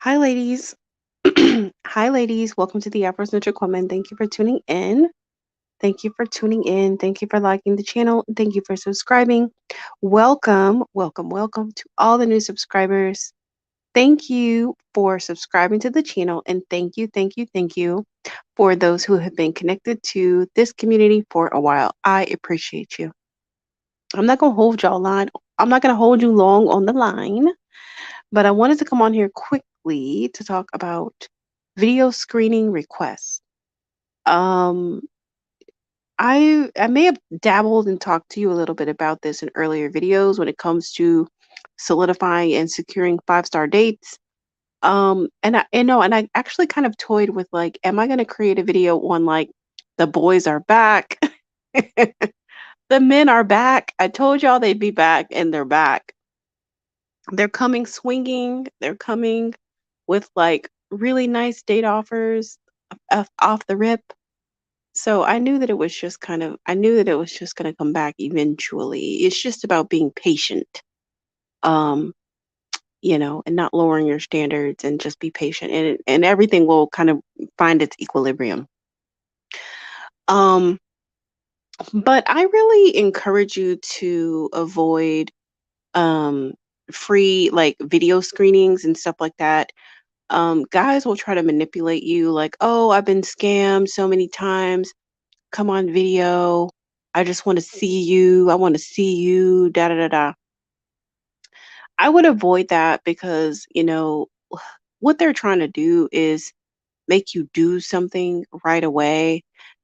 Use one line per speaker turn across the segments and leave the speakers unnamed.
Hi, ladies. Hi, ladies. Welcome to the Afrocentric Woman. Thank you for tuning in. Thank you for tuning in. Thank you for liking the channel. Thank you for subscribing. Welcome, welcome, welcome to all the new subscribers. Thank you for subscribing to the channel. And thank you for those who have been connected to this community for a while. I appreciate you. I'm not going to hold y'all line. I'm not going to hold you long on the line. But I wanted to come on here quickly to talk about video screening requests. Um, I may have dabbled and talked to you a little bit about this in earlier videos when it comes to solidifying and securing five-star dates. And I actually kind of toyed with like, am I going to create a video on like the boys are back, the men are back? I told y'all they'd be back, and they're back. They're coming swinging. They're coming with like really nice date offers off the rip. So I knew that it was just I knew that it was just going to come back eventually. It's just about being patient, um, and not lowering your standards and just be patient, and everything will kind of find its equilibrium. Um, but I really encourage you to avoid um free like video screenings and stuff like that. Guys will try to manipulate you like, oh, I've been scammed so many times. Come on video. I just want to see you. I want to see you. Da da da da. I would avoid that because, what they're trying to do is make you do something right away.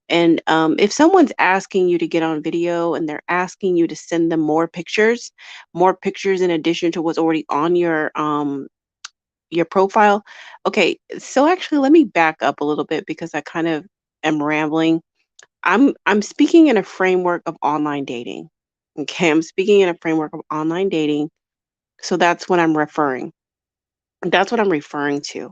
And if someone's asking you to get on video and they're asking you to send them more pictures in addition to what's already on your profile. Okay, so actually let me back up a little bit because I kind of am rambling. I'm speaking in a framework of online dating. Okay, I'm speaking in a framework of online dating. So that's what I'm referring to.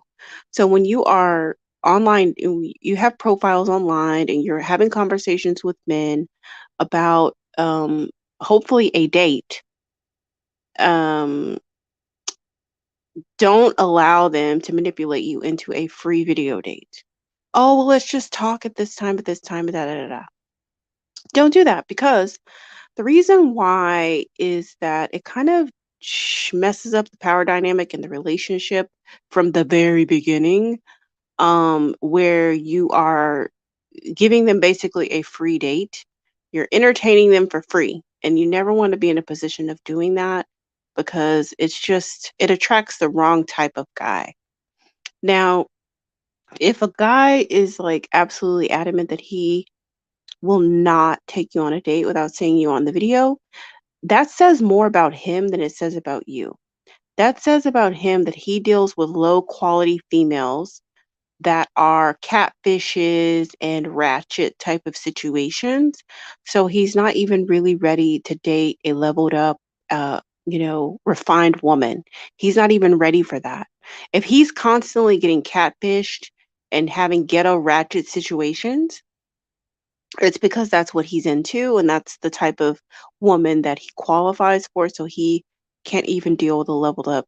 So when you are online, you have profiles online and you're having conversations with men about hopefully a date. Um, don't allow them to manipulate you into a free video date. Oh, well, let's just talk at this time, da da da da. Don't do that because the reason why is that it kind of messes up the power dynamic in the relationship from the very beginning, where you are giving them basically a free date. You're entertaining them for free, and you never want to be in a position of doing that because it attracts the wrong type of guy. Now, if a guy is like absolutely adamant that he will not take you on a date without seeing you on the video, that says more about him than it says about you. That says about him that he deals with low quality females that are catfishes and ratchet type of situations. So he's not even really ready to date a leveled up, refined woman. He's not even ready for that. If he's constantly getting catfished and having ghetto ratchet situations, it's because that's what he's into and that's the type of woman that he qualifies for. So he can't even deal with a leveled up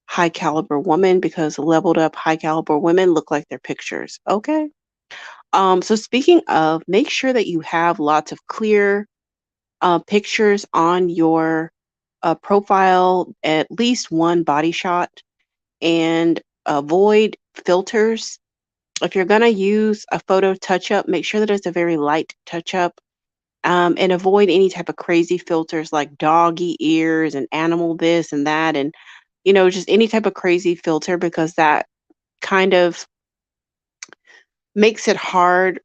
high caliber woman because leveled up high caliber women look like their pictures. Okay. So speaking of, make sure that you have lots of clear pictures on your profile, at least one body shot, and avoid filters. If you're going to use a photo touch up, make sure that it's a very light touch up, and avoid any type of crazy filters like doggy ears and animal this and that. And, just any type of crazy filter because that kind of makes it hard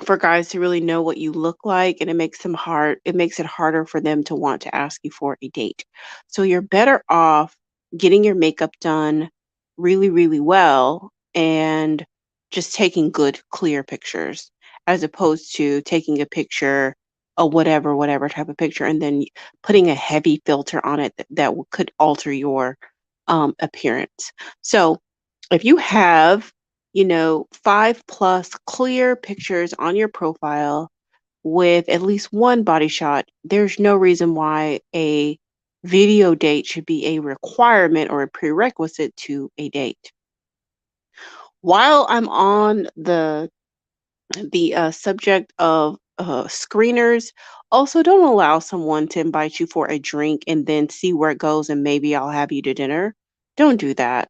for guys to really know what you look like, and it makes it harder for them to want to ask you for a date. So you're better off getting your makeup done really, really well and just taking good, clear pictures as opposed to taking a picture, a whatever type of picture, and then putting a heavy filter on it that could alter your appearance. So if you have 5+ clear pictures on your profile with at least one body shot, there's no reason why a video date should be a requirement or a prerequisite to a date. While I'm on the subject of screeners, also don't allow someone to invite you for a drink and then see where it goes and maybe I'll have you to dinner. Don't do that.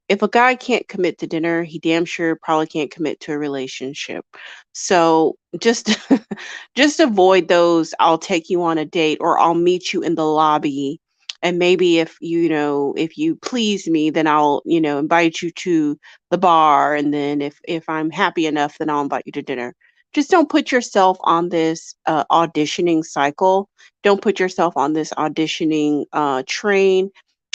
If a guy can't commit to dinner, he damn sure probably can't commit to a relationship. So just just avoid those I'll take you on a date or I'll meet you in the lobby. And maybe if if you please me, then I'll, invite you to the bar, and then if I'm happy enough, then I'll invite you to dinner. Just don't put yourself on this auditioning cycle. Don't put yourself on this auditioning train.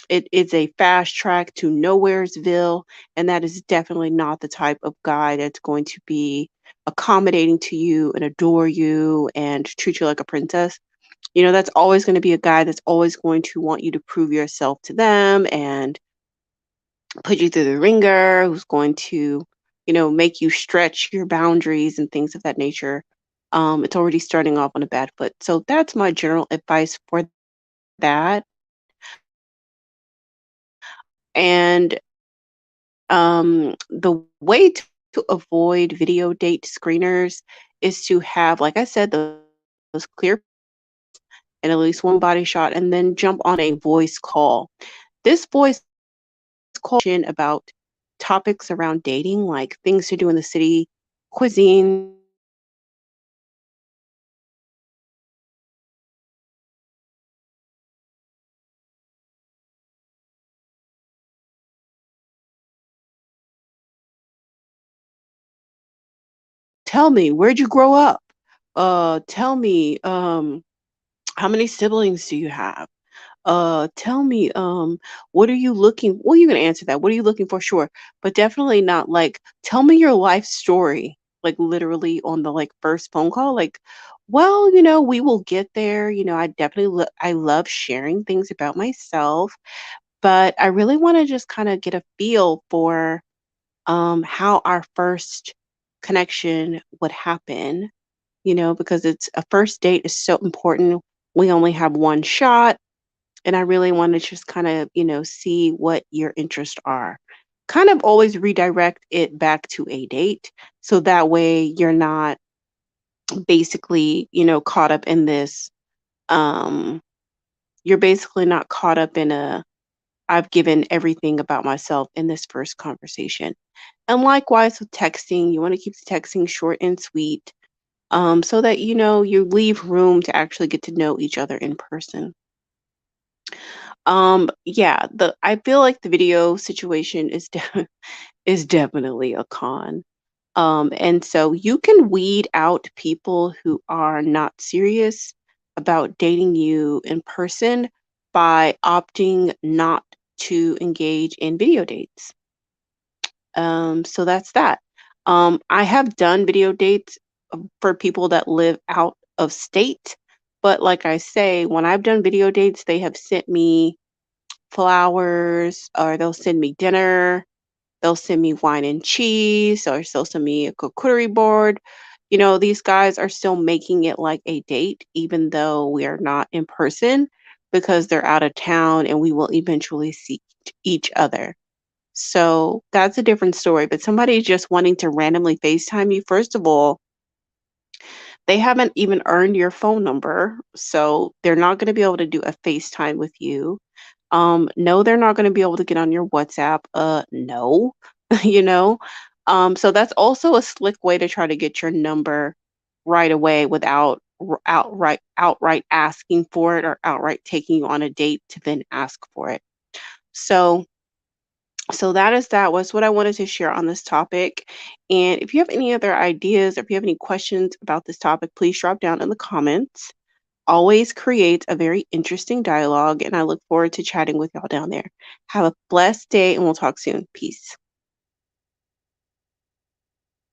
It is a fast track to nowheresville, and that is definitely not the type of guy that's going to be accommodating to you and adore you and treat you like a princess. That's always going to be a guy that's always going to want you to prove yourself to them and put you through the ringer, who's going to, make you stretch your boundaries and things of that nature. It's already starting off on a bad foot. So that's my general advice for that. And the way to avoid video date screeners is to have, like I said, those clear and at least one body shot, and then jump on a voice call. This voice call about topics around dating, like things to do in the city, cuisine. Tell me, where'd you grow up? Tell me, how many siblings do you have? Tell me, what are you looking well, you can answer that. What are you looking for? Sure. But definitely not like, tell me your life story, like literally on the like first phone call. Like, well, we will get there. I definitely I love sharing things about myself, but I really want to just kind of get a feel for how our first connection would happen, because it's a first date is so important. We only have one shot, and I really want to just kind of, see what your interests are. Kind of always redirect it back to a date. So that way you're not basically, caught up in this. Um, you're basically not caught up in I've given everything about myself in this first conversation. And likewise with texting, you want to keep the texting short and sweet, so that, you leave room to actually get to know each other in person. Yeah, I feel like the video situation is is definitely a con. And so you can weed out people who are not serious about dating you in person by opting not to engage in video dates. So that's that. I have done video dates for people that live out of state, but like I say, when I've done video dates, they have sent me flowers, or they'll send me dinner, they'll send me wine and cheese, or they'll send me a charcuterie board. These guys are still making it like a date, even though we are not in person, because they're out of town and we will eventually see each other. So that's a different story. But somebody just wanting to randomly FaceTime you, first of all, they haven't even earned your phone number. So they're not going to be able to do a FaceTime with you. No, they're not going to be able to get on your WhatsApp. No, you know. So that's also a slick way to try to get your number right away without outright asking for it, or outright taking you on a date to then ask for it. So that is that was what I wanted to share on this topic. And if you have any other ideas, or if you have any questions about this topic, please drop down in the comments. Always creates a very interesting dialogue, and I look forward to chatting with y'all down there. Have a blessed day, and we'll talk soon. Peace.